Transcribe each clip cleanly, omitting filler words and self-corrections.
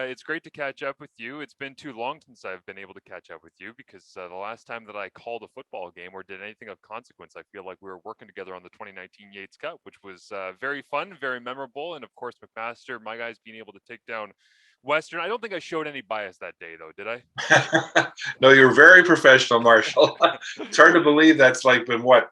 it's great to catch up with you. It's been too long since I've been able to catch up with you because the last time that I called a football game or did anything of consequence, I feel like we were working together on the 2019 Yates Cup, which was very fun, very memorable, and of course, McMaster, my guys being able to take down Western. I don't think I showed any bias that day, though, did I? No, you're very professional, Marshall. It's hard to believe that's like been what,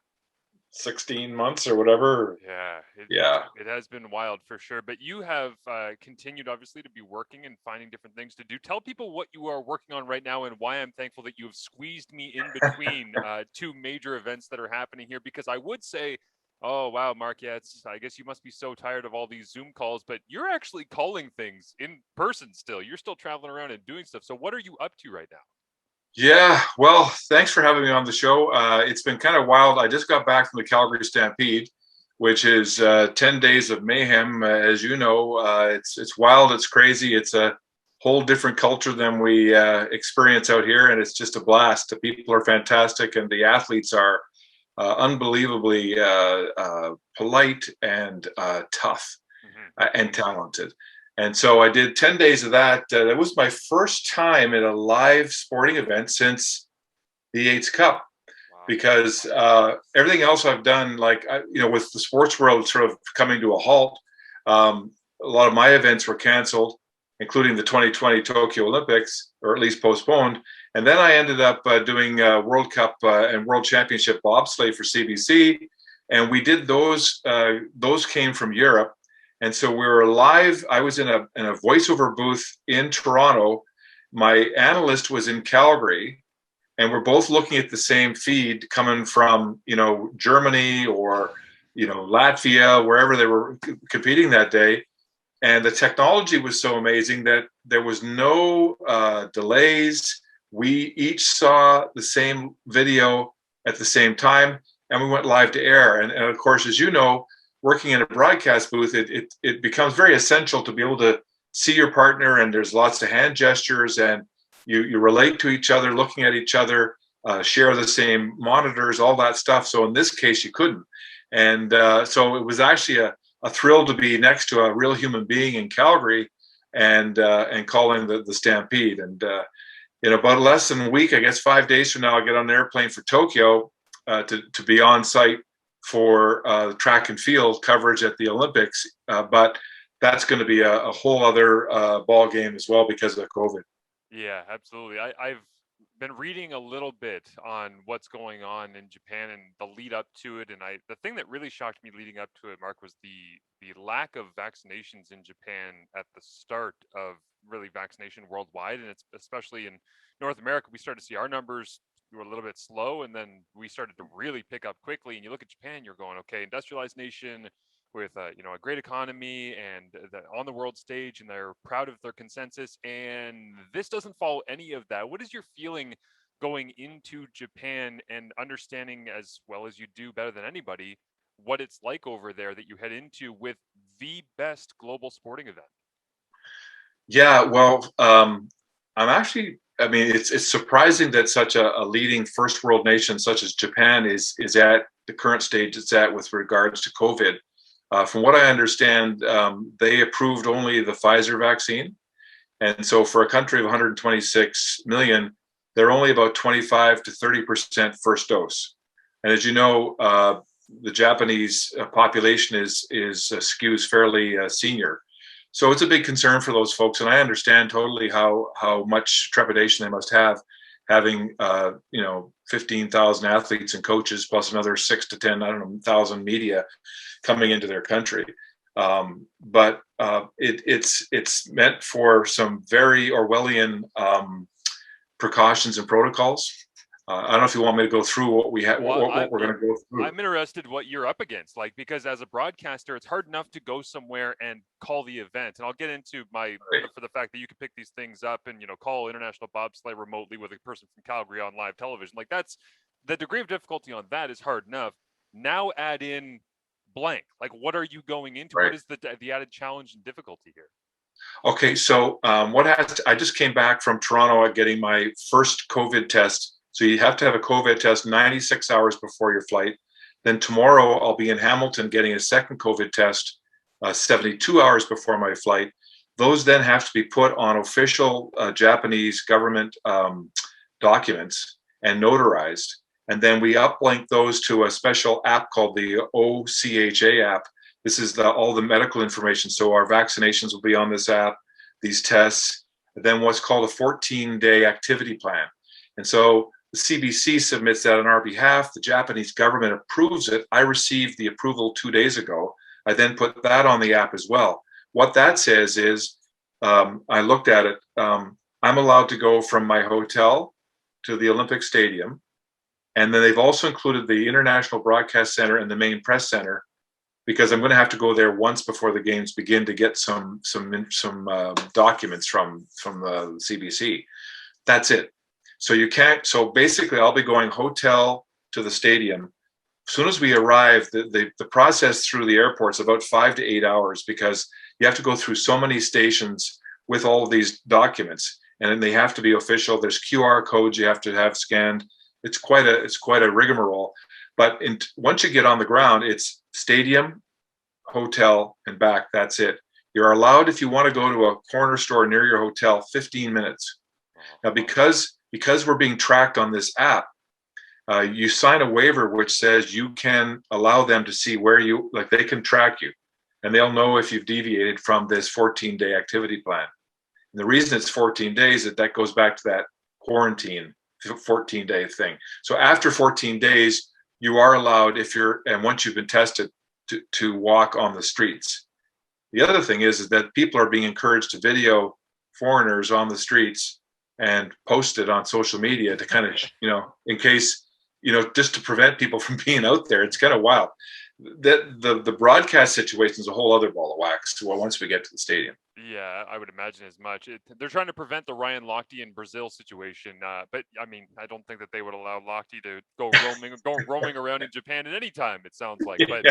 16 months or whatever. Yeah, Yeah. it has been wild for sure. But you have continued, obviously, to be working and finding different things to do. Tell people what you are working on right now and why I'm thankful that you have squeezed me in between two major events that are happening here. Because I would say, oh wow, Mark, yeah, I guess you must be so tired of all these Zoom calls, but you're actually calling things in person still. You're still traveling around and doing stuff. So what are you up to right now? Yeah. Well, thanks for having me on the show. It's been kind of wild. I just got back from the Calgary Stampede, which is 10 days of mayhem. As you know, it's wild. It's crazy. It's a whole different culture than we experience out here. And it's just a blast. The people are fantastic and the athletes are unbelievably polite and tough and talented. And so I did 10 days of that. That was my first time at a live sporting event since the Yates Cup, Wow. because everything else I've done, like, with the sports world sort of coming to a halt, a lot of my events were canceled, including the 2020 Tokyo Olympics, or at least postponed. And then I ended up doing World Cup and World Championship bobsleigh for CBC. And we did those. Those came from Europe. And so we were live. I was in a voiceover booth in Toronto. My analyst was in Calgary, and we're both looking at the same feed coming from, Germany or, Latvia, wherever they were competing that day. And the technology was so amazing that there was no delays. We each saw the same video at the same time, and we went live to air. And of course, as you know, working in a broadcast booth, it becomes very essential to be able to see your partner, and there's lots of hand gestures, and you relate to each other, looking at each other, share the same monitors, all that stuff. So in this case, you couldn't. And so it was actually a thrill to be next to a real human being in Calgary and calling the Stampede. And in about less than a week, I guess 5 days from now, I'll get on an airplane for Tokyo to be on site for track and field coverage at the Olympics. But that's going to be a whole other ball game as well because of COVID. Yeah, absolutely. I've been reading a little bit on what's going on in Japan and the lead up to it. And the thing that really shocked me leading up to it, Mark, was the lack of vaccinations in Japan at the start of really vaccination worldwide. And it's especially in North America, we started to see our numbers were a little bit slow, and then we started to really pick up quickly. And you look at Japan, you're going, okay, industrialized nation with a great economy and on the world stage, and they're proud of their consensus. And this doesn't follow any of that. What is your feeling going into Japan and understanding as well as you do, better than anybody, what it's like over there that you head into with the best global sporting event? Yeah, well, I'm actually. I mean, it's surprising that such a leading first world nation such as Japan is at the current stage it's at with regards to COVID. From what I understand, they approved only the Pfizer vaccine, and so for a country of 126 million, they're only about 25 to 30% first dose. And as you know, the Japanese population is skews fairly senior. So it's a big concern for those folks, and I understand totally how much trepidation they must have, having 15,000 athletes and coaches plus another 6 to 10, I don't know, thousand media coming into their country. But it's meant for some very Orwellian precautions and protocols. I don't know if you want me to go through what we have, Well, what we're going to go through. I'm interested what you're up against, like, because as a broadcaster, it's hard enough to go somewhere and call the event. And I'll get into for the fact that you can pick these things up and, call international bobsleigh remotely with a person from Calgary on live television. Like, that's the degree of difficulty on that is hard enough. Now add in blank. Like, what are you going into? Right. What is the added challenge and difficulty here? Okay, so I just came back from Toronto getting my first COVID test. So you have to have a COVID test 96 hours before your flight. Then tomorrow I'll be in Hamilton getting a second COVID test 72 hours before my flight. Those then have to be put on official Japanese government documents and notarized. And then we uplink those to a special app called the OCHA app. This is all the medical information. So our vaccinations will be on this app, these tests, and then what's called a 14-day activity plan. And so the CBC submits that on our behalf. The Japanese government approves it. I received the approval 2 days ago. I then put that on the app as well. What that says is, I looked at it. I'm allowed to go from my hotel to the Olympic Stadium. And then they've also included the International Broadcast Center and the main press center, because I'm going to have to go there once before the games begin to get some documents from the CBC. That's it. So you can't. So basically, I'll be going hotel to the stadium. As soon as we arrive, the process through the airport's about 5 to 8 hours, because you have to go through so many stations with all of these documents, and then they have to be official. There's QR codes you have to have scanned. It's quite a rigmarole. But once you get on the ground, it's stadium, hotel, and back. That's it. You're allowed, if you want to go to a corner store near your hotel, 15 minutes. Now, because we're being tracked on this app, you sign a waiver which says you can allow them to see where they can track you, and they'll know if you've deviated from this 14-day activity plan. And the reason it's 14 days is that goes back to that quarantine 14-day thing. So after 14 days, you are allowed, and once you've been tested, to walk on the streets. The other thing is that people are being encouraged to video foreigners on the streets and post it on social media to kind of, in case, just to prevent people from being out there. It's kind of wild. The broadcast situation is a whole other ball of wax once we get to the stadium. Yeah, I would imagine as much. They're trying to prevent the Ryan Lochte in Brazil situation, but I mean, I don't think that they would allow Lochte to go roaming around in Japan at any time. It sounds like, but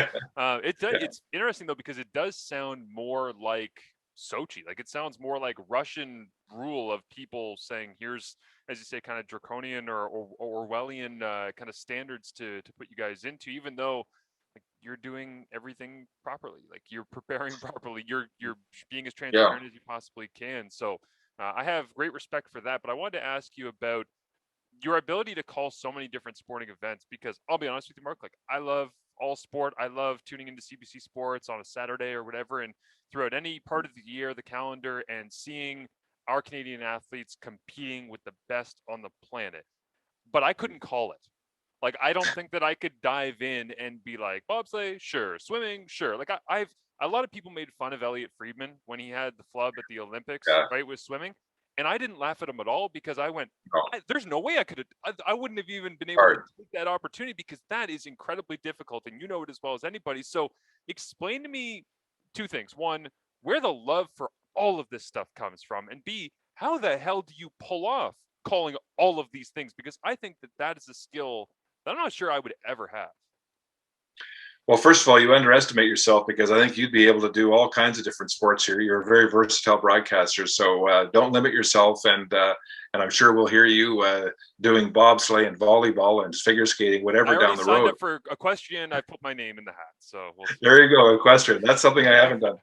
it's interesting though, because it does sound more like Sochi. Like, it sounds more like Russian rule of people saying, here's, as you say, kind of draconian or Orwellian kind of standards to put you guys into, even though, like, you're doing everything properly, like you're preparing properly, you're being as transparent as you possibly can. So I have great respect for that. But I wanted to ask you about your ability to call so many different sporting events, because I'll be honest with you, Mark, like, I love all sport. I love tuning into CBC Sports on a Saturday or whatever, and throughout any part of the year, the calendar, and seeing our Canadian athletes competing with the best on the planet. But I couldn't call it. Like, I don't think that I could dive in and be like, bobsleigh, sure, swimming, sure. Like, I've a lot of people made fun of Elliot Friedman when he had the flub at the Olympics, right, with swimming, and I didn't laugh at him at all, because I went, there's no way I wouldn't have even been able to take that opportunity, because that is incredibly difficult, and you know it as well as anybody. So explain to me two things. One, where the love for all of this stuff comes from, and B, how the hell do you pull off calling all of these things? Because I think that is a skill that I'm not sure I would ever have. Well, first of all, you underestimate yourself, because I think you'd be able to do all kinds of different sports here. You're a very versatile broadcaster, so don't limit yourself. And I'm sure we'll hear you doing bobsleigh and volleyball and figure skating, whatever down the road. I signed up for equestrian. I put my name in the hat. So there you go, equestrian. That's something I haven't done.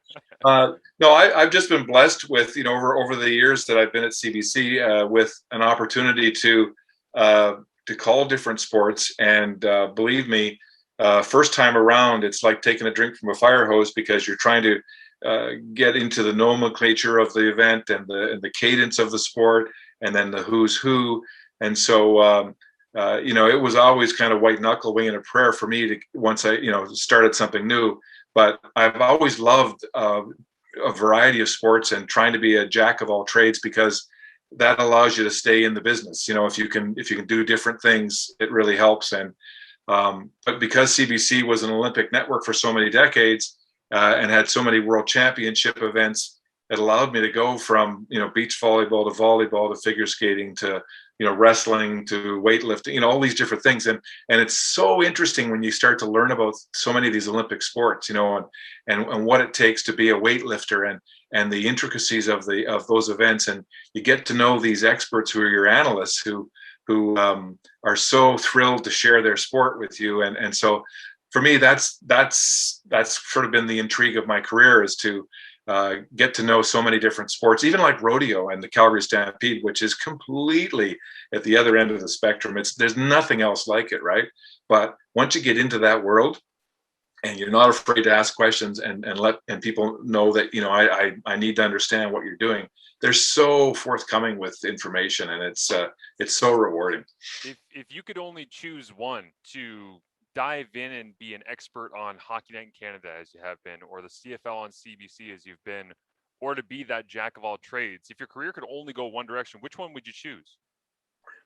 No, I've just been blessed with, over the years that I've been at CBC with an opportunity to call different sports, and believe me. First time around, it's like taking a drink from a fire hose, because you're trying to get into the nomenclature of the event and the cadence of the sport, and then the who's who. And so, it was always kind of white knuckle winging a prayer for me to, once I, started something new. But I've always loved a variety of sports, and trying to be a jack of all trades, because that allows you to stay in the business. If you can do different things, it really helps. And but because CBC was an Olympic network for so many decades and had so many world championship events, it allowed me to go from, beach volleyball to figure skating to, wrestling to weightlifting, all these different things. And it's so interesting when you start to learn about so many of these Olympic sports, and what it takes to be a weightlifter, and the intricacies of those events. And you get to know these experts who are your analysts, who are so thrilled to share their sport with you. And so for me, that's sort of been the intrigue of my career, is to get to know so many different sports, even like rodeo and the Calgary Stampede, which is completely at the other end of the spectrum. There's nothing else like it, right? But once you get into that world, and you're not afraid to ask questions and people know that I need to understand what you're doing. They're so forthcoming with information, and it's so rewarding. If you could only choose one to dive in and be an expert on Hockey Night in Canada as you have been, or the CFL on CBC as you've been, or to be that jack of all trades, if your career could only go one direction, which one would you choose?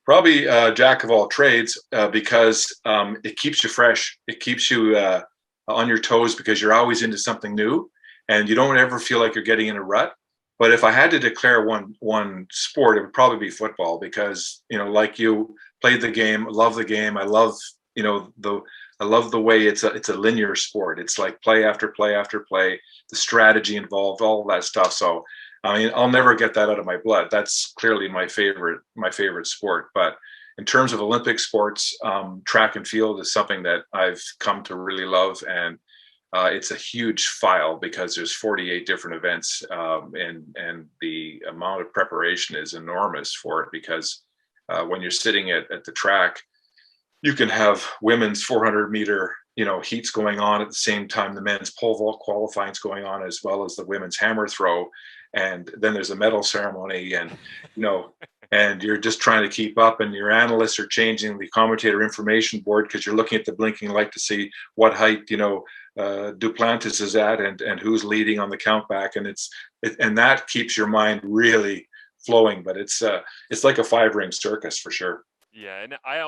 Probably jack of all trades, because it keeps you fresh. It keeps you on your toes because you're always into something new, and you don't ever feel like you're getting in a rut. But if I had to declare one sport, it would probably be football because like you played the game, love the game. I love the I love the way it's a linear sport. It's like play after play after play, the strategy involved, all that stuff. So I mean, I'll never get that out of my blood. That's clearly my favorite sport. But in terms of Olympic sports, track and field is something that I've come to really love, and it's a huge file because there's 48 different events, and the amount of preparation is enormous for it. Because when you're sitting at the track, you can have women's 400-meter heats going on at the same time the men's pole vault qualifying is going on, as well as the women's hammer throw, and then there's a medal ceremony, and you know and you're just trying to keep up, and your analysts are changing the commentator information board because you're looking at the blinking light to see what height Duplantis is at, and who's leading on the countback, and that keeps your mind really flowing. But it's like a 5-ring circus for sure. Yeah, and I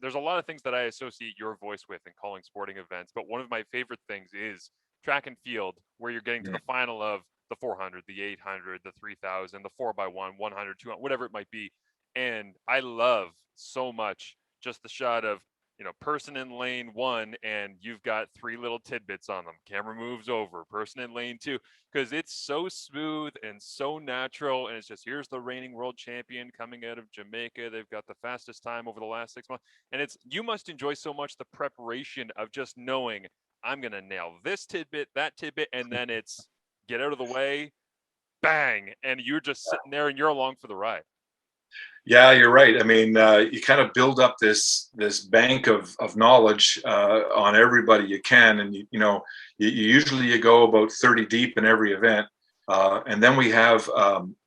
there's a lot of things that I associate your voice with in calling sporting events, but one of my favorite things is track and field, where you're getting to the final of the 400, the 800, the 3000, the 4x1, 100, 200, whatever it might be. And I love so much just the shot of, person in lane one, and you've got three little tidbits on them. Camera moves over, person in lane two, because it's so smooth and so natural. And it's just, here's the reigning world champion coming out of Jamaica. They've got the fastest time over the last 6 months. And you must enjoy so much the preparation of just knowing I'm going to nail this tidbit, that tidbit, and then it's get out of the way, bang, and you're just sitting there and you're along for the ride. Yeah, you're right. I mean, you kind of build up this bank of knowledge on everybody you can, and usually you go about 30 deep in every event, and then we have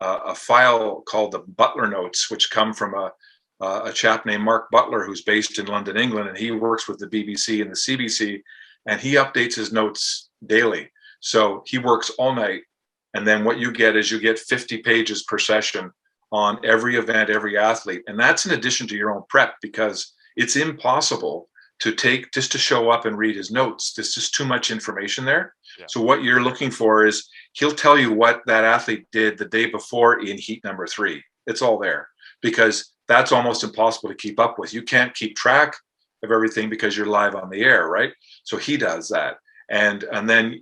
a file called the Butler Notes, which come from a chap named Mark Butler, who's based in London, England, and he works with the BBC and the CBC, and he updates his notes daily. So he works all night, and then what you get is you get 50 pages per session on every event, every athlete. And that's in addition to your own prep, because it's impossible to show up and read his notes. There's just too much information there. Yeah. So what you're looking for is he'll tell you what that athlete did the day before in heat number 3. It's all there, because that's almost impossible to keep up with. You can't keep track of everything because you're live on the air, right? So he does that. And then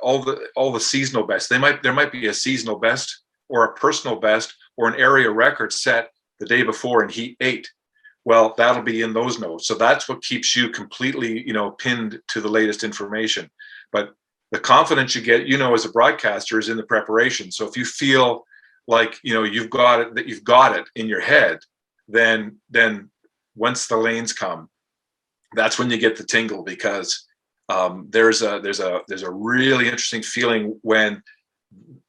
all the seasonal best. There might be a seasonal best or a personal best or an area record set the day before in heat 8. Well, that'll be in those notes. So that's what keeps you completely, pinned to the latest information. But the confidence you get, as a broadcaster, is in the preparation. So if you feel like, you've got it in your head, then once the lanes come, that's when you get the tingle, because there's a really interesting feeling when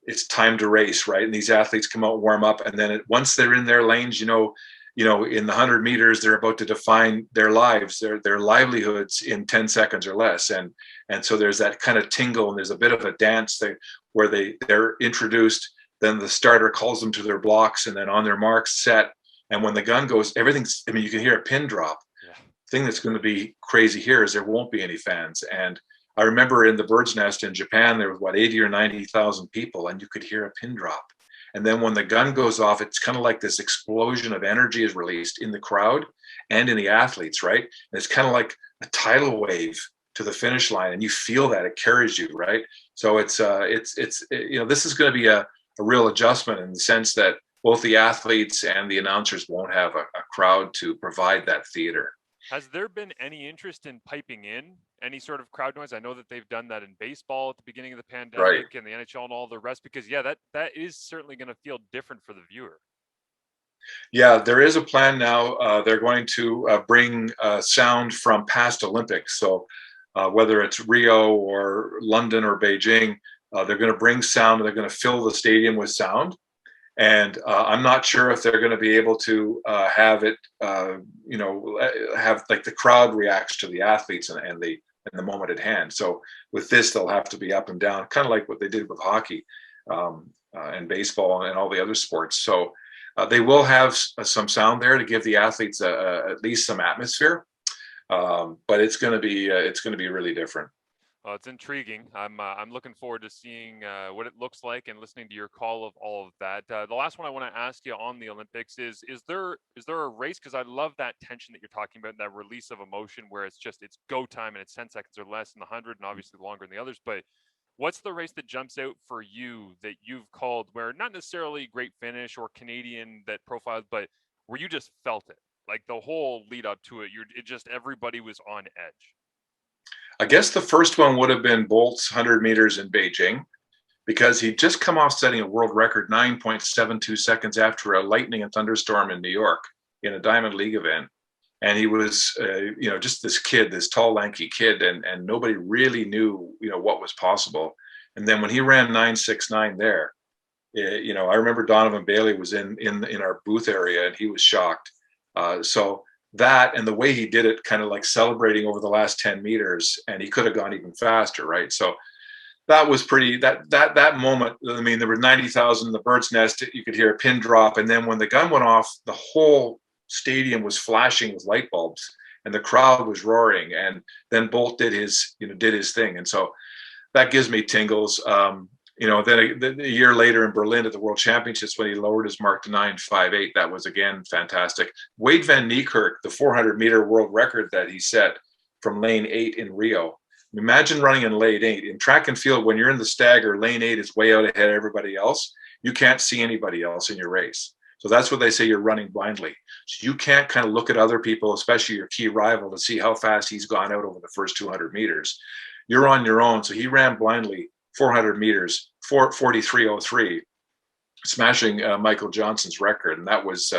it's time to race, right? And these athletes come out, warm up, and then once they're in their lanes, in the 100 meters, they're about to define their lives, their livelihoods in 10 seconds or less. And so there's that kind of tingle, and there's a bit of a dance where they're introduced. Then the starter calls them to their blocks, and then on their marks, set. And when the gun goes, you can hear a pin drop. Yeah. The thing that's going to be crazy here is there won't be any fans. And I remember in the Bird's Nest in Japan, there was 80 or 90,000 people, and you could hear a pin drop. And then when the gun goes off, it's kind of like this explosion of energy is released in the crowd and in the athletes, right? And it's kind of like a tidal wave to the finish line, and you feel that it carries you, right? So it's this is going to be a real adjustment in the sense that both the athletes and the announcers won't have a crowd to provide that theater. Has there been any interest in piping in any sort of crowd noise? I know that they've done that in baseball at the beginning of the Right. pandemic and the NHL and all the rest, because yeah, that is certainly going to feel different for the viewer. Yeah, there is a plan now. They're going to bring sound from past Olympics. So whether it's Rio or London or Beijing, they're going to bring sound and they're going to fill the stadium with sound. And I'm not sure if they're going to be able to have it, have like the crowd reacts to the athletes and the moment at hand. So with this, they'll have to be up and down, kind of like what they did with hockey and baseball and all the other sports. So they will have some sound there to give the athletes at least some atmosphere, but it's going to be really different. Well, it's intriguing. I'm looking forward to seeing what it looks like and listening to your call of all of that. The last one I want to ask you on the Olympics is there a race? Because I love that tension that you're talking about, that release of emotion, where it's go time and it's 10 seconds or less in the 100, and obviously longer in the others. But what's the race that jumps out for you that you've called where not necessarily great finish or Canadian that profiled, but where you just felt it, like the whole lead up to it? It just everybody was on edge. I guess the first one would have been Bolt's 100 meters in Beijing because he'd just come off setting a world record 9.72 seconds after a lightning and thunderstorm in New York in a Diamond League event. And he was, just this kid, this tall, lanky kid, and nobody really knew, what was possible. And then when he ran 9.69 there, I remember Donovan Bailey was in our booth area and he was shocked. So that and the way he did it, kind of like celebrating over the last 10 meters, and he could have gone even faster, right? So that was pretty. That moment. I mean, there were 90,000 in the bird's nest. You could hear a pin drop, and then when the gun went off, the whole stadium was flashing with light bulbs, and the crowd was roaring. And then Bolt did his thing, and so that gives me tingles. Then a year later in Berlin at the World Championships, when he lowered his mark to 9.58, that was again fantastic. Wade Van Niekerk, the 400-meter world record that he set from lane 8 in Rio. Imagine running in lane 8. In track and field, when you're in the stagger, lane 8 is way out ahead of everybody else. You can't see anybody else in your race. So that's what they say, you're running blindly. So you can't kind of look at other people, especially your key rival, to see how fast he's gone out over the first 200 meters. You're on your own. So he ran blindly 400 meters, 43.03, smashing Michael Johnson's record. And that was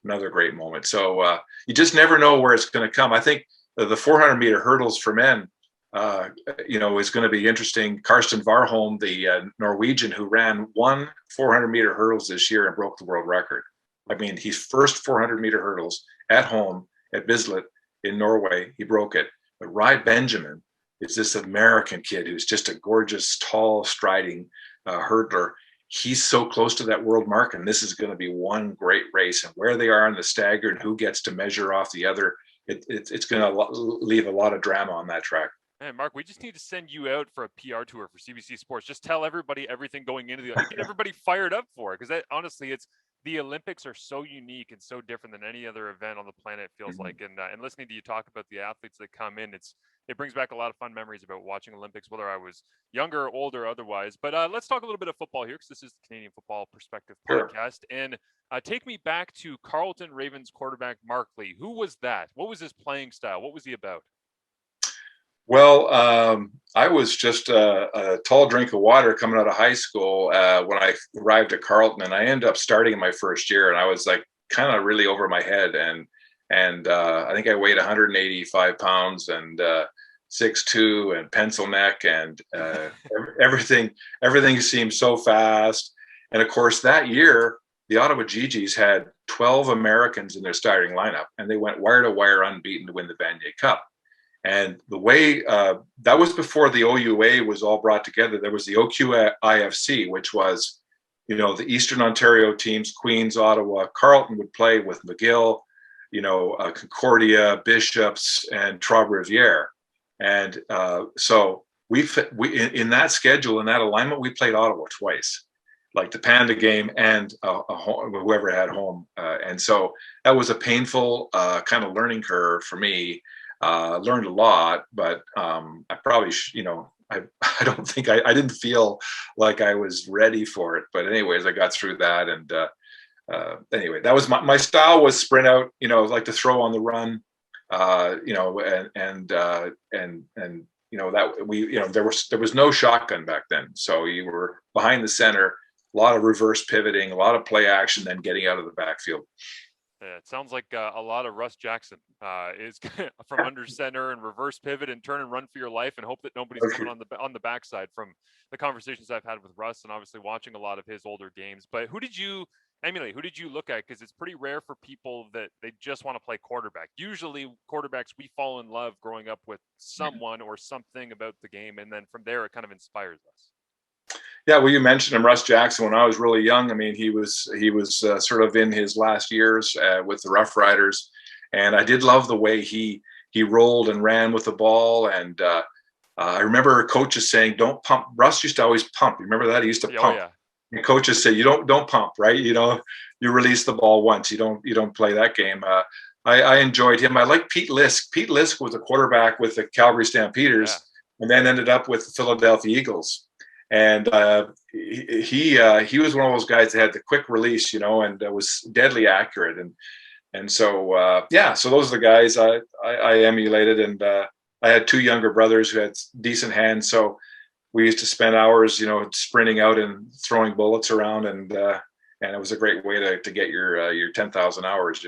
another great moment. So you just never know where it's going to come. I think the 400-meter hurdles for men, is going to be interesting. Karsten Warholm, the Norwegian who ran 400-meter hurdles this year and broke the world record. I mean, his first 400-meter hurdles at home at Bislett in Norway, he broke it. But Rai Benjamin is this American kid who's just a gorgeous, tall, striding hurdler. He's so close to that world mark, and this is going to be one great race. And where they are in the stagger and who gets to measure off the other, it's going to leave a lot of drama on that track. Man, Mark, we just need to send you out for a PR tour for CBC Sports. Just tell everybody everything going into get everybody fired up for it, because honestly, it's the Olympics are so unique and so different than any other event on the planet. It feels like, and listening to you talk about the athletes that come in, it brings back a lot of fun memories about watching Olympics, whether I was younger, older, otherwise. But let's talk a little bit of football here, because this is the Canadian Football Perspective podcast. And take me back to Carleton Ravens quarterback Mark Lee. Who was that? What was his playing style? What was he about? Well, I was just a tall drink of water coming out of high school when I arrived at Carleton, and I ended up starting in my first year, and I was like kind of really over my head, and I think I weighed 185 pounds and 6'2" and pencil neck, and everything seemed so fast. And of course, that year the Ottawa Gee-Gees had 12 Americans in their starting lineup, and they went wire to wire unbeaten to win the Vanier Cup. And the way that was before the OUA was all brought together. There was the OQIFC, which was, the Eastern Ontario teams, Queens, Ottawa, Carleton would play with McGill, Concordia, Bishops, and Trois-Rivières. And so we in that schedule, in that alignment, we played Ottawa twice, like the Panda game and whoever had home. And so that was a painful kind of learning curve for me. Learned a lot, but I probably, I don't think I didn't feel like I was ready for it. But anyways, I got through that. And anyway, that was my style was sprint out, like to throw on the run. and that there was no shotgun back then, so you were behind the center, a lot of reverse pivoting, a lot of play action, then getting out of the backfield. Yeah, it sounds like a lot of Russ Jackson is from under center and reverse pivot and turn and run for your life and hope that nobody's Okay. coming on the backside from the conversations I've had with Russ and obviously watching a lot of his older games. But who did you emulate? Who did you look at? Because it's pretty rare for people that they just want to play quarterback. Usually, quarterbacks, we fall in love growing up with someone or something about the game, and then from there it kind of inspires us. Yeah, well, you mentioned him, Russ Jackson. When I was really young, I mean, he was sort of in his last years with the Rough Riders, and I did love the way he rolled and ran with the ball. And I remember coaches saying, "Don't pump." Russ used to always pump. You remember that? He used to Oh pump. yeah, And coaches say, "You don't pump, right? You release the ball once. You don't play that game." I enjoyed him. I like Pete Lisk. Pete Lisk was a quarterback with the Calgary yeah. Stampeders, and then ended up with the Philadelphia Eagles. And he was one of those guys that had the quick release, and was deadly accurate. And so yeah, so those are the guys I emulated. And I had two younger brothers who had decent hands, so we used to spend hours, sprinting out and throwing bullets around, and it was a great way to get your 10,000 hours.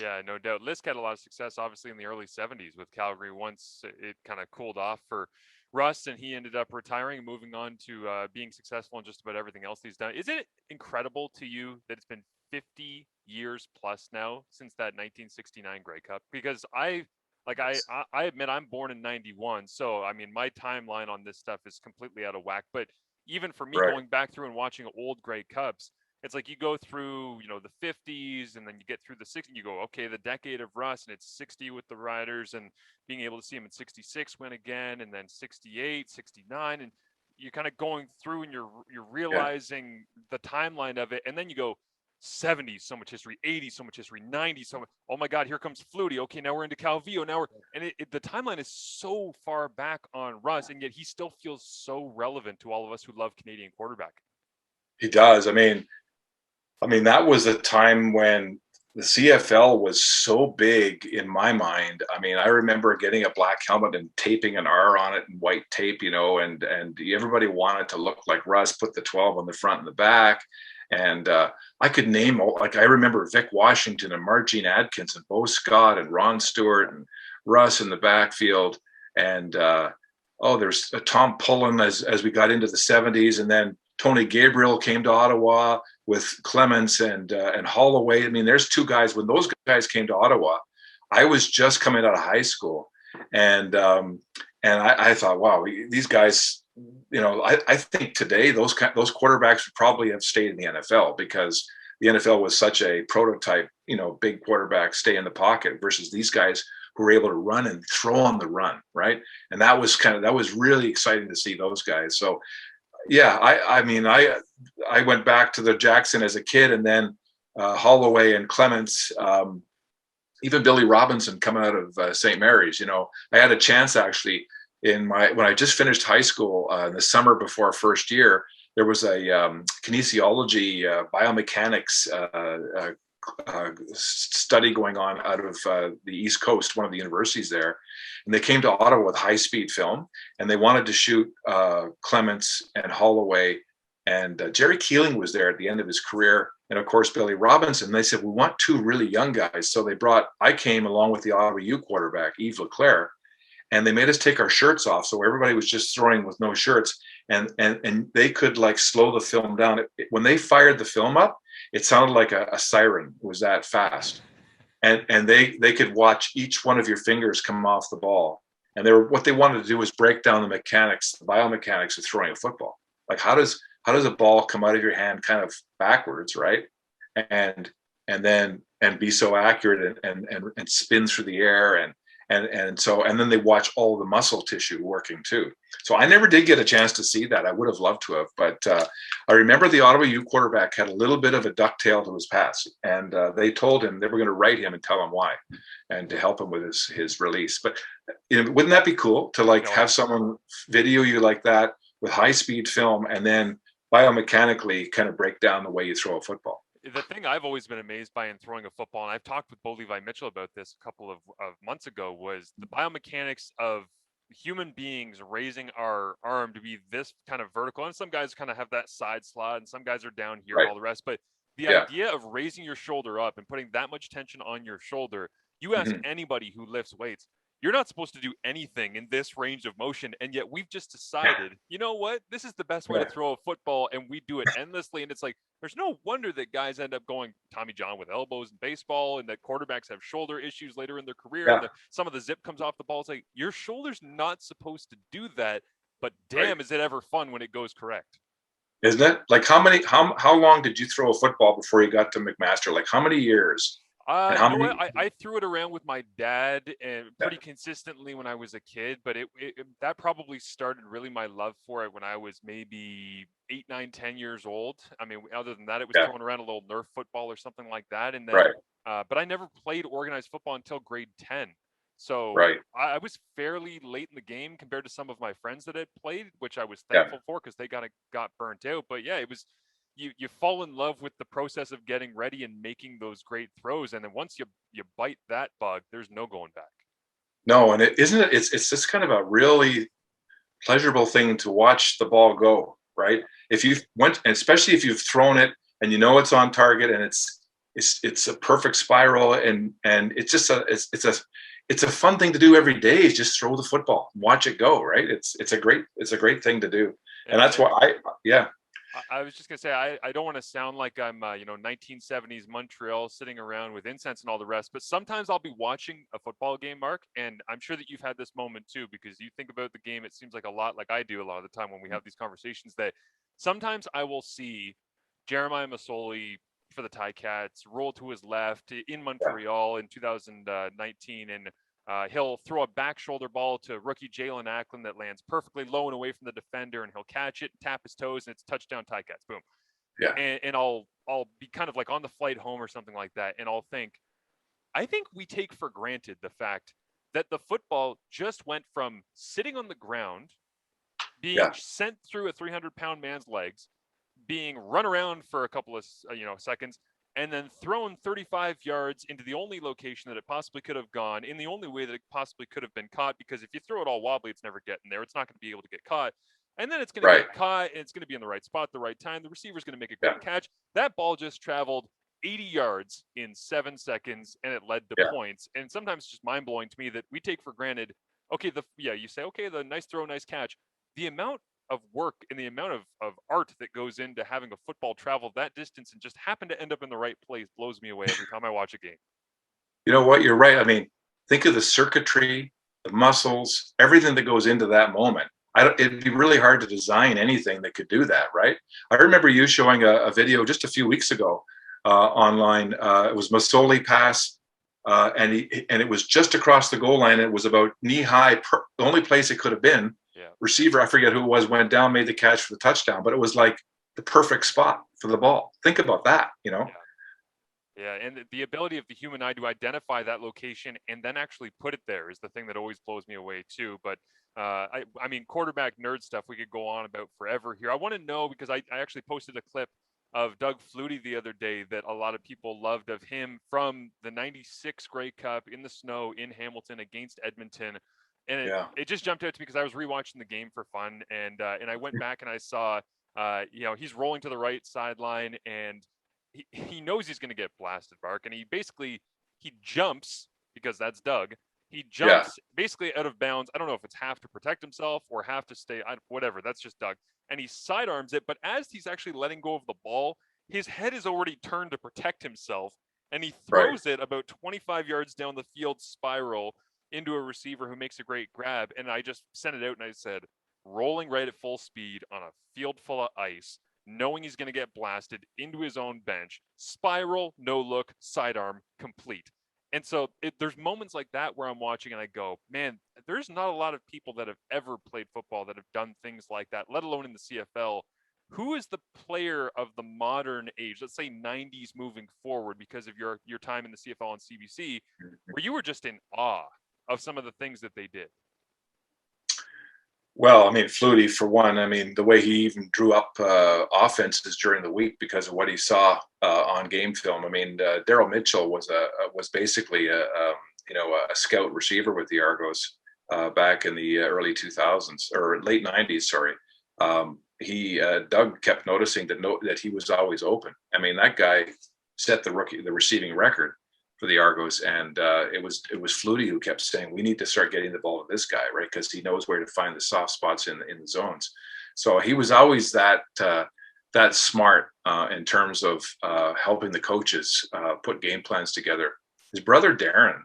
Yeah, no doubt. Lisk had a lot of success, obviously, in the early 70s with Calgary once it kind of cooled off for Russ and he ended up retiring and moving on to being successful in just about everything else he's done. Is it incredible to you that it's been 50 years plus now since that 1969 Grey Cup? Because I admit I'm born in 91. So, I mean, my timeline on this stuff is completely out of whack. But even for me Right. going back through and watching old Grey Cups, it's like you go through, the 50s and then you get through the 60s and you go, okay, the decade of Russ and it's 60 with the Riders and being able to see him in 66 win again and then 68, 69 and you're kind of going through and you're Yeah. realizing the timeline of it and then you go 70s so much history, 80s so much history, 90s so much. Oh my God, here comes Flutie. Okay, now we're into Calvillo. Now we're and the timeline is so far back on Russ and yet he still feels so relevant to all of us who love Canadian quarterback. He does. I mean, that was a time when the CFL was so big in my mind. I mean, I remember getting a black helmet and taping an R on it and white tape, and everybody wanted to look like Russ, put the 12 on the front and the back. And I could name, like, I remember Vic Washington and Margene Adkins and Bo Scott and Ron Stewart and Russ in the backfield. And there's Tom Pullen as we got into the 70s. And then Tony Gabriel came to Ottawa with Clements and Holloway. I mean, there's two guys. When those guys came to Ottawa, I was just coming out of high school, and I thought, wow, these guys. I think today those quarterbacks would probably have stayed in the NFL because the NFL was such a prototype. Big quarterback stay in the pocket versus these guys who were able to run and throw on the run, right? And that was really exciting to see those guys. So yeah, I mean, I went back to the Jackson as a kid, and then Holloway and Clements, even Billy Robinson coming out of St. Mary's. I had a chance actually when I just finished high school in the summer before first year. There was a kinesiology, biomechanics study going on out of the East Coast, one of the universities there. And they came to Ottawa with high-speed film, and they wanted to shoot Clements and Holloway. And Jerry Keeling was there at the end of his career. And of course, Billy Robinson. They said, we want two really young guys. So I came along with the Ottawa U quarterback, Yves Leclerc, and they made us take our shirts off. So everybody was just throwing with no shirts. And they could slow the film down. When they fired the film up, it sounded like a siren. It was that fast. And they could watch each one of your fingers come off the ball. And what they wanted to do was break down the mechanics, the biomechanics of throwing a football. Like how does a ball come out of your hand kind of backwards, right? And then be so accurate and spin through the air and then they watch all the muscle tissue working too. So I never did get a chance to see that. I would have loved to have, but I remember the Ottawa U quarterback had a little bit of a ducktail to his pass, and they told him they were going to write him and tell him why, and to help him with his release. But wouldn't that be cool to have someone video you like that with high speed film and then biomechanically kind of break down the way you throw a football? The thing I've always been amazed by in throwing a football, and I've talked with Bo Levi Mitchell about this a couple of months ago, was the biomechanics of human beings raising our arm to be this kind of vertical. And some guys kind of have that side slot, and some guys are down here and Right. all the rest. But the Yeah. idea of raising your shoulder up and putting that much tension on your shoulder, you ask Hmm. anybody who lifts weights, you're not supposed to do anything in this range of motion. And yet we've just decided, you know what? This is the best way to Yeah. throw a football. And we do it endlessly. And it's like, there's no wonder that guys end up going Tommy John with elbows in baseball, and that quarterbacks have shoulder issues later in their career, and Yeah. some of the zip comes off the ball. It's like, your shoulder's not supposed to do that, but Right. damn, is it ever fun when it goes correct. Isn't it? Like how long did you throw a football before you got to McMaster? Like how many years? And how You know what? many? I threw it around with my dad and Yeah. pretty consistently when I was a kid, but that probably started really my love for it when I was maybe 8, 9, 10 years old. I mean, other than that, it was Yeah. throwing around a little Nerf football or something like that. And then, Right. but I never played organized football until grade 10. So Right. I was fairly late in the game compared to some of my friends that had played, which I was Yeah. thankful for because they got burnt out. But yeah, it was you fall in love with the process of getting ready and making those great throws, and then once you bite that bug, there's no going back. No, and it isn't it. It's just kind of a really pleasurable thing to watch the ball go. Right. If you went, and especially if you've thrown it and you know it's on target and it's a perfect spiral and it's just it's a fun thing to do every day is just throw the football, watch it go. Right. It's a great thing to do, and Yeah, that's why yeah. I was just gonna say I don't want to sound like I'm 1970s Montreal sitting around with incense and all the rest, but sometimes I'll be watching a football game, Mark, and I'm sure that you've had this moment too because you think about the game. It seems like a lot like I do a lot of the time when we have these conversations that sometimes I will see Jeremiah Masoli for the Ticats roll to his left in Yeah. Montreal in 2019, and he'll throw a back shoulder ball to rookie Jalen Acklin that lands perfectly low and away from the defender, and he'll catch it, tap his toes, and it's touchdown Ticats. Boom. Yeah. And I'll be kind of like on the flight home or something like that, and I'll think, I think we take for granted the fact that the football just went from sitting on the ground, being Yeah. sent through a 300-pound man's legs, being run around for a couple of seconds, and then thrown 35 yards into the only location that it possibly could have gone in the only way that it possibly could have been caught. Because if you throw it all wobbly, it's never getting there. It's not going to be able to get caught. And then it's going to Right. get caught, and it's going to be in the right spot at the right time. The receiver's going to make a Yeah. great catch. That ball just traveled 80 yards in 7 seconds, and it led to Yeah. points. And sometimes it's just mind blowing to me that we take for granted. Okay, you say, okay, the nice throw, nice catch. The amount of work and the amount of art that goes into having a football travel that distance and just happen to end up in the right place blows me away every time I watch a game. You know what? You're right. I mean, think of the circuitry, the muscles, everything that goes into that moment. It'd be really hard to design anything that could do that, right? I remember you showing a video just a few weeks ago online. It was Masoli pass, and it was just across the goal line. It was about knee high, the only place it could have been. Yeah. Receiver, I forget who it was, went down, made the catch for the touchdown, but it was like the perfect spot for the ball. Think about that, you know? Yeah. Yeah, and the ability of the human eye to identify that location and then actually put it there is the thing that always blows me away too. But I mean, quarterback nerd stuff we could go on about forever here. I want to know because I actually posted a clip of Doug Flutie the other day that a lot of people loved of him from the '96 Grey Cup in the snow in Hamilton against Edmonton. And Yeah. it just jumped out to me because I was rewatching the game for fun, and I went back and I saw, he's rolling to the right sideline, and he knows he's going to get blasted, Mark, and he jumps because that's Doug. He Yeah. jumps basically out of bounds. I don't know if it's half to protect himself or half to stay, whatever. That's just Doug. And he sidearms it, but as he's actually letting go of the ball, his head is already turned to protect himself, and he Right. throws it about 25 yards down the field spiral into a receiver who makes a great grab. And I just sent it out and I said, rolling right at full speed on a field full of ice, knowing he's going to get blasted into his own bench, spiral, no look, sidearm, complete. And so there's moments like that where I'm watching and I go, man, there's not a lot of people that have ever played football that have done things like that, let alone in the CFL. Who is the player of the modern age, let's say 90s moving forward, because of your time in the CFL and CBC, where you were just in awe of some of the things that they did? Well, I mean, Flutie for one. I mean, the way he even drew up offenses during the week because of what he saw on game film. I mean, Daryl Mitchell was basically a scout receiver with the Argos back in the early 2000s or late 90s. Sorry. He Doug kept noticing that he was always open. I mean, that guy set the receiving record for the Argos, and it was Flutie who kept saying, "We need to start getting the ball to this guy, right? Because he knows where to find the soft spots in the zones." So he was always that smart in terms of helping the coaches put game plans together. His brother Darren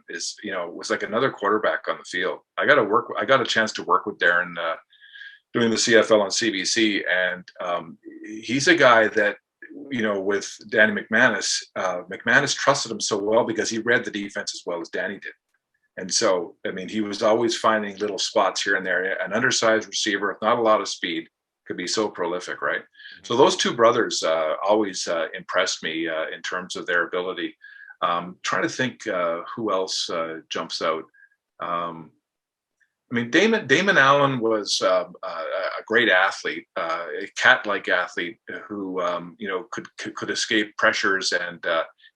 was like another quarterback on the field. I got a chance to work with Darren doing the CFL on CBC, and he's a guy that with Danny McManus, McManus trusted him so well because he read the defense as well as Danny did. And so, I mean, he was always finding little spots here and there. An undersized receiver with not a lot of speed could be so prolific, right? Mm-hmm. So those two brothers always impressed me in terms of their ability. Trying to think who else jumps out. I mean, Damon Allen was a great athlete, a cat-like athlete who could escape pressures and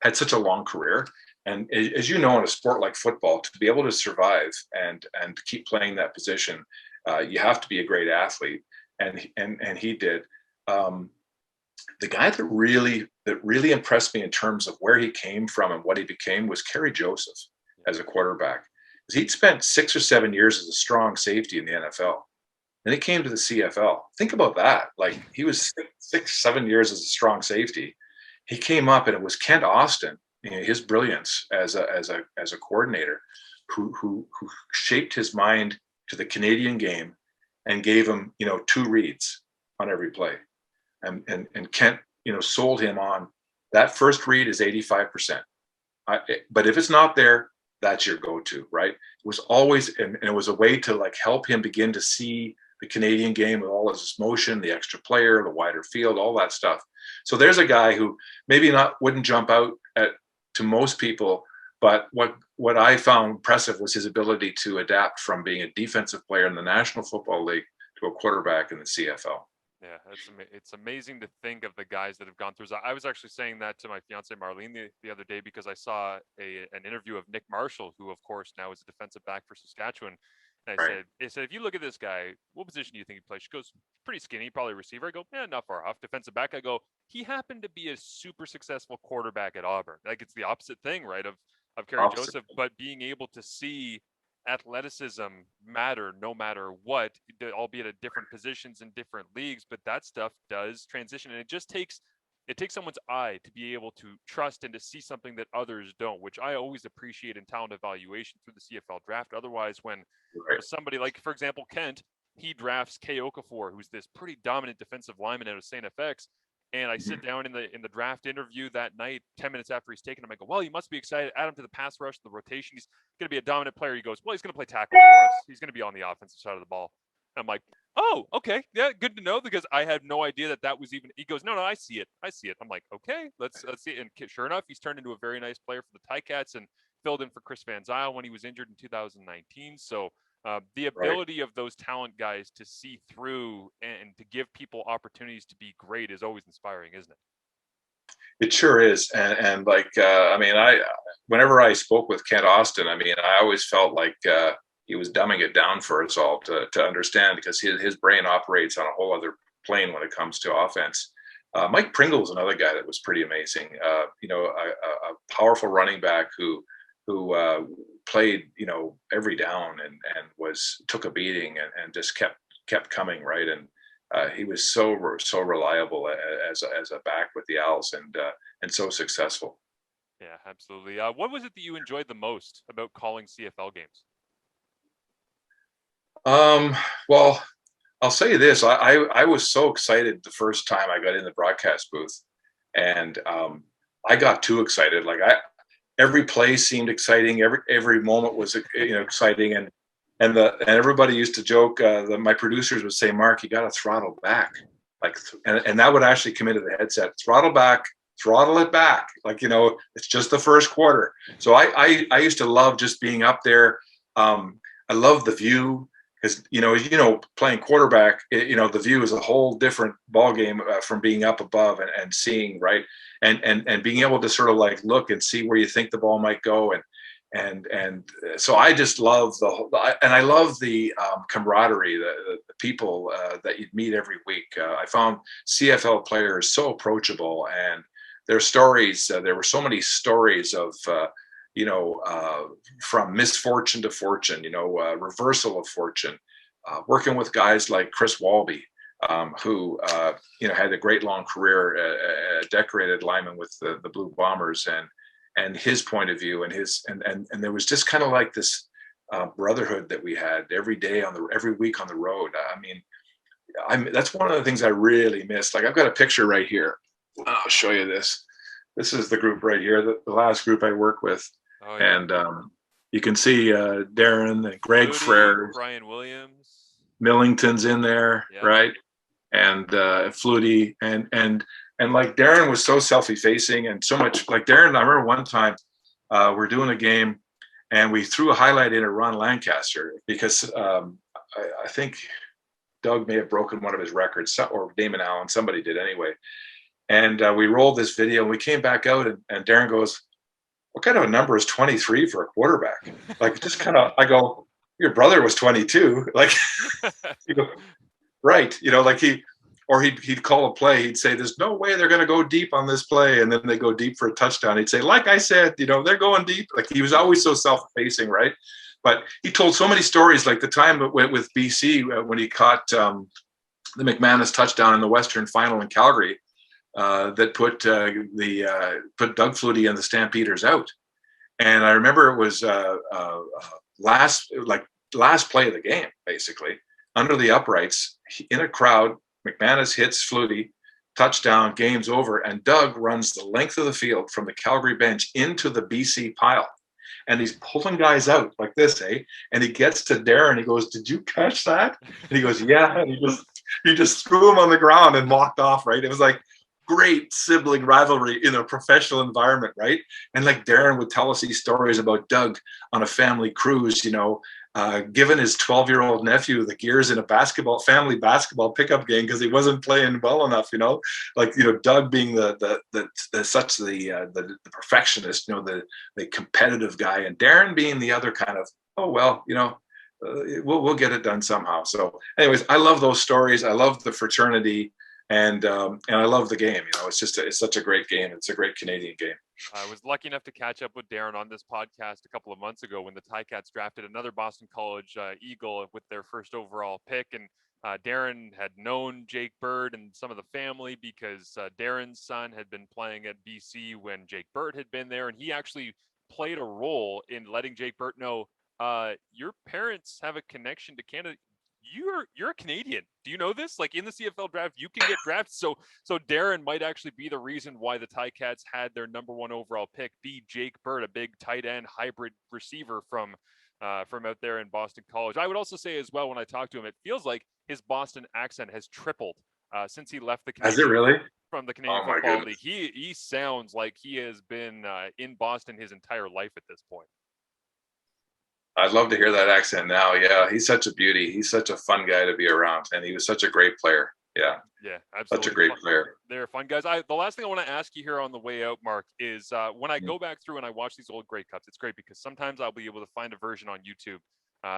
had such a long career. And as you know, in a sport like football, to be able to survive and to keep playing that position, you have to be a great athlete, and he did. The guy that really impressed me in terms of where he came from and what he became was Kerry Joseph as a quarterback. He'd spent 6 or 7 years as a strong safety in the NFL. Then he came to the CFL. Think about that. Like, he was 7 years as a strong safety. He came up, and it was Kent Austin, his brilliance as a coordinator, who shaped his mind to the Canadian game and gave him 2 reads on every play. And Kent sold him on that first read is 85%. But if it's not there, that's your go-to, right? It was always, and it was a way to like help him begin to see the Canadian game with all its motion, the extra player, the wider field, all that stuff. So there's a guy who maybe wouldn't jump out to most people, but what I found impressive was his ability to adapt from being a defensive player in the National Football League to a quarterback in the CFL. Yeah, it's amazing to think of the guys that have gone through. I was actually saying that to my fiance Marlene the other day because I saw an interview of Nick Marshall, who of course now is a defensive back for Saskatchewan. And I said, if you look at this guy, what position do you think he plays? She goes, pretty skinny, probably receiver. I go, yeah, not far off. Defensive back. I go, he happened to be a super successful quarterback at Auburn. Like, it's the opposite thing, right? Of Kerry Joseph, but being able to see athleticism matter no matter what, albeit at different positions in different leagues, but that stuff does transition, and it takes someone's eye to be able to trust and to see something that others don't, which I always appreciate in talent evaluation through the CFL draft. Otherwise, when somebody like, for example, Kent, he drafts Kay Okafor, who's this pretty dominant defensive lineman out of St. FX. And I sit down in the draft interview that night, 10 minutes after he's taken him. I go, well, you must be excited. Add him to the pass rush, the rotation. He's going to be a dominant player. He goes, well, he's going to play tackle for us. He's going to be on the offensive side of the ball. And I'm like, oh, okay. Yeah, good to know, because I had no idea that was even. He goes, no, I see it. I see it. I'm like, okay, let's see it. And sure enough, he's turned into a very nice player for the Ticats and filled in for Chris Van Zyl when he was injured in 2019. So the ability of those talent guys to see through and to give people opportunities to be great is always inspiring, isn't it? It sure is, and like I mean, whenever I spoke with Kent Austin, I mean, I always felt like he was dumbing it down for us all to understand, because his brain operates on a whole other plane when it comes to offense. Mike Pringle is another guy that was pretty amazing. A powerful running back who played every down and took a beating and just kept coming, right. And he was so reliable as a back with the Owls, and so successful. Yeah, absolutely. What was it that you enjoyed the most about calling CFL games? Well, I'll say this: I was so excited the first time I got in the broadcast booth, and I got too excited. Like, every play seemed exciting. Every moment was exciting, and everybody used to joke. My producers would say, "Mark, you got to throttle back," and that would actually come into the headset. Throttle back, throttle it back. Like, it's just the first quarter. So I used to love just being up there. I love the view. because playing quarterback, the view is a whole different ball game from being up above and seeing, right, and being able to sort of like look and see where you think the ball might go, and so I just love and I love the camaraderie, the people that you'd meet every week. I found CFL players so approachable, and their stories. There were so many stories of from misfortune to fortune, reversal of fortune, working with guys like Chris Walby, who had a great long career, a decorated lineman with the Blue Bombers, and his point of view, and there was just kind of like this brotherhood that we had every week on the road. That's one of the things I really missed. Like, I've got a picture right here. I'll show you this. This is the group right here, the last group I work with. Oh, yeah. And you can see Darren and Greg Frere, Brian Williams, Millington's in there, yeah. Right? And Flutie, and like Darren was so self-effacing and so much like Darren. I remember one time we're doing a game and we threw a highlight in at Ron Lancaster because I think Doug may have broken one of his records, or Damon Allen, somebody did anyway. And we rolled this video and we came back out and Darren goes, "What kind of a number is 23 for a quarterback?" Like, just kind of, I go, "Your brother was 22." Like, you go, right. Like he'd call a play. He'd say, "There's no way they're going to go deep on this play." And then they go deep for a touchdown. He'd say, "Like I said, they're going deep." Like, he was always so self-effacing, right? But he told so many stories, like the time with BC when he caught the McManus touchdown in the Western Final in Calgary, that put Doug Flutie and the Stampeders out. And I remember it was last play of the game, basically, under the uprights in a crowd. McManus hits Flutie, touchdown, game's over, and Doug runs the length of the field from the Calgary bench into the BC pile. And he's pulling guys out like this, eh? And he gets to Darren. He goes, "Did you catch that?" And he goes, "Yeah." And he just threw him on the ground and walked off, right? It was like great sibling rivalry in a professional environment, right? And like Darren would tell us these stories about Doug on a family cruise, giving his 12-year-old nephew the gears in a family basketball pickup game because he wasn't playing well enough, Doug being the perfectionist, the competitive guy, and Darren being the other kind of, oh, well, we'll get it done somehow. So anyways, I love those stories. I love the fraternity. And I love the game. It's such a great game. It's a great Canadian game. I was lucky enough to catch up with Darren on this podcast a couple of months ago when the Ticats drafted another Boston College Eagle with their first overall pick. And Darren had known Jake Bird and some of the family because Darren's son had been playing at BC when Jake Bird had been there. And he actually played a role in letting Jake Bird know, your parents have a connection to Canada. You're a Canadian. Do you know this? Like, in the CFL draft, you can get drafted. So Darren might actually be the reason why the Ticats had their number 1 overall pick be Jake Bird, a big tight end hybrid receiver from out there in Boston College. I would also say as well, when I talk to him, it feels like his Boston accent has tripled since he left the Canadian. Has it really? From the Canadian Football League. He sounds like he has been in Boston his entire life at this point. I'd love to hear that accent now. Yeah, he's such a beauty. He's such a fun guy to be around, and he was such a great player. Yeah, absolutely. Such a great player. They're fun guys. The last thing I want to ask you here on the way out, Mark, is when I go back through and I watch these old Grey Cups, it's great because sometimes I'll be able to find a version on YouTube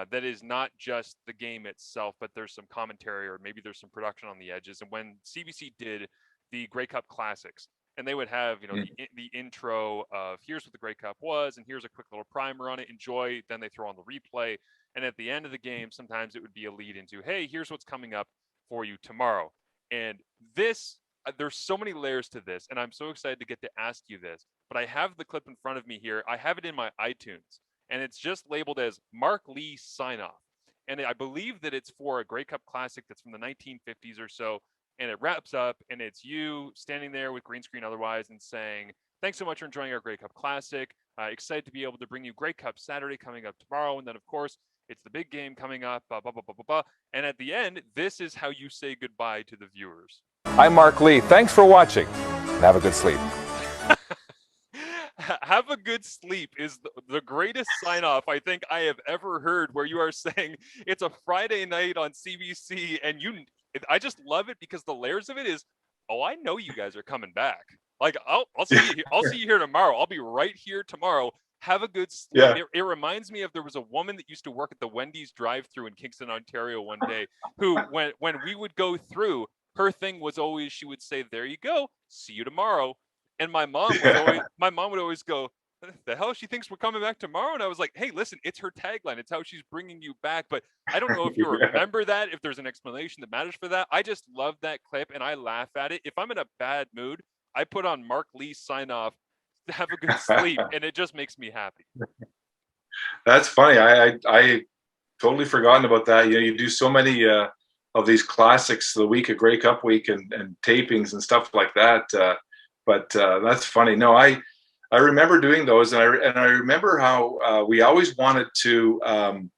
that is not just the game itself, but there's some commentary or maybe there's some production on the edges. And when CBC did the Grey Cup Classics, and they would have, the intro of here's what the Grey Cup was, and here's a quick little primer on it. Enjoy. Then they throw on the replay, and at the end of the game, sometimes it would be a lead into, hey, here's what's coming up for you tomorrow. And this, there's so many layers to this, and I'm so excited to get to ask you this. But I have the clip in front of me here. I have it in my iTunes, and it's just labeled as Mark Lee sign off. And I believe that it's for a Grey Cup Classic that's from the 1950s or so. And it wraps up, and it's you standing there with green screen otherwise and saying, "Thanks so much for enjoying our Grey Cup Classic. Excited to be able to bring you Grey Cup Saturday coming up tomorrow. And then, of course, it's the big game coming up, blah, blah, blah, blah, blah, blah." And at the end, this is how you say goodbye to the viewers. I'm Mark Lee. Thanks for watching, and have a good sleep. have a good sleep is the greatest sign off I think I have ever heard, where you are saying it's a Friday night on CBC and I just love it because the layers of it is, oh, I know you guys are coming back. Like I'll see you here. I'll see you here tomorrow. I'll be right here tomorrow. Have a good sleep. Yeah. It reminds me of, there was a woman that used to work at the Wendy's drive-through in Kingston, Ontario one day, who when we would go through, her thing was always, she would say, "There you go. See you tomorrow." And Yeah. my mom would always go, "The hell, she thinks we're coming back tomorrow?" And I was like, "Hey, listen, it's her tagline. It's how she's bringing you back." But I don't know if you Yeah. remember that, if there's an explanation that matters for that. I just love that clip and I laugh at it. If I'm in a bad mood, I put on Mark Lee's sign off, "Have a good sleep," and it just makes me happy. That's funny. I totally forgotten about that. You know, you do so many of these classics the week of Grey Cup week and tapings and stuff like that. But that's funny. No, I remember doing those, and I remember how we always wanted to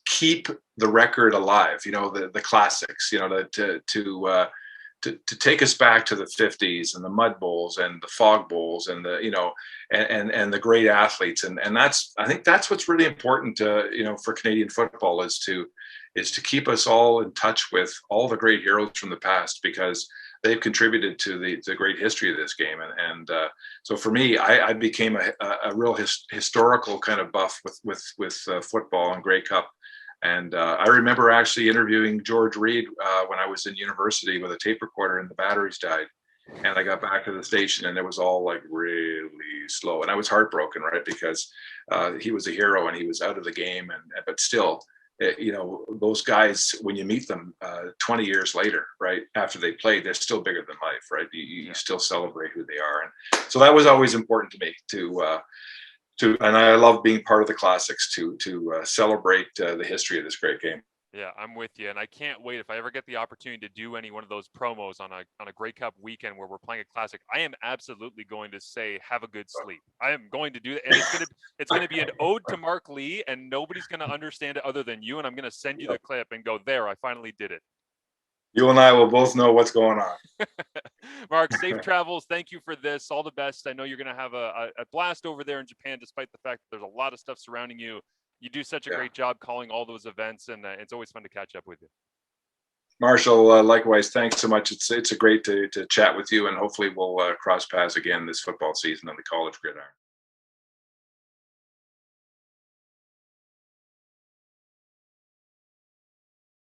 keep the record alive. You know, the classics. You know, to take us back to the 50s and the mud bowls and the fog bowls and the, you know, and the great athletes. And that's, I think that's what's really important, you know, for Canadian football, is to keep us all in touch with all the great heroes from the past, because they've contributed to the great history of this game. And so for me, I became a real historical kind of buff with football and Grey Cup. And I remember actually interviewing George Reed when I was in university with a tape recorder, and the batteries died. And I got back to the station, and it was all like really slow. And I was heartbroken, right? Because he was a hero and he was out of the game. But still, you know, those guys, when you meet them 20 years later, right, after they played, they're still bigger than life, right? You still celebrate who they are. And so that was always important to me and I love being part of the classics to celebrate the history of this great game. Yeah, I'm with you, and I can't wait if I ever get the opportunity to do any one of those promos on a Grey Cup weekend where we're playing a classic. I am absolutely going to say, "Have a good sleep." I am going to do that, and it's gonna be an ode to Mark Lee, and nobody's gonna understand it other than you. And I'm gonna send you the clip and go, "There, I finally did it." You and I will both know what's going on. Mark, safe travels. Thank you for this. All the best. I know you're going to have a blast over there in Japan, despite the fact that there's a lot of stuff surrounding you. You do such a Yeah. great job calling all those events, and it's always fun to catch up with you. Marshall, likewise, thanks so much. It's a great to chat with you, and hopefully we'll cross paths again this football season on the college gridiron.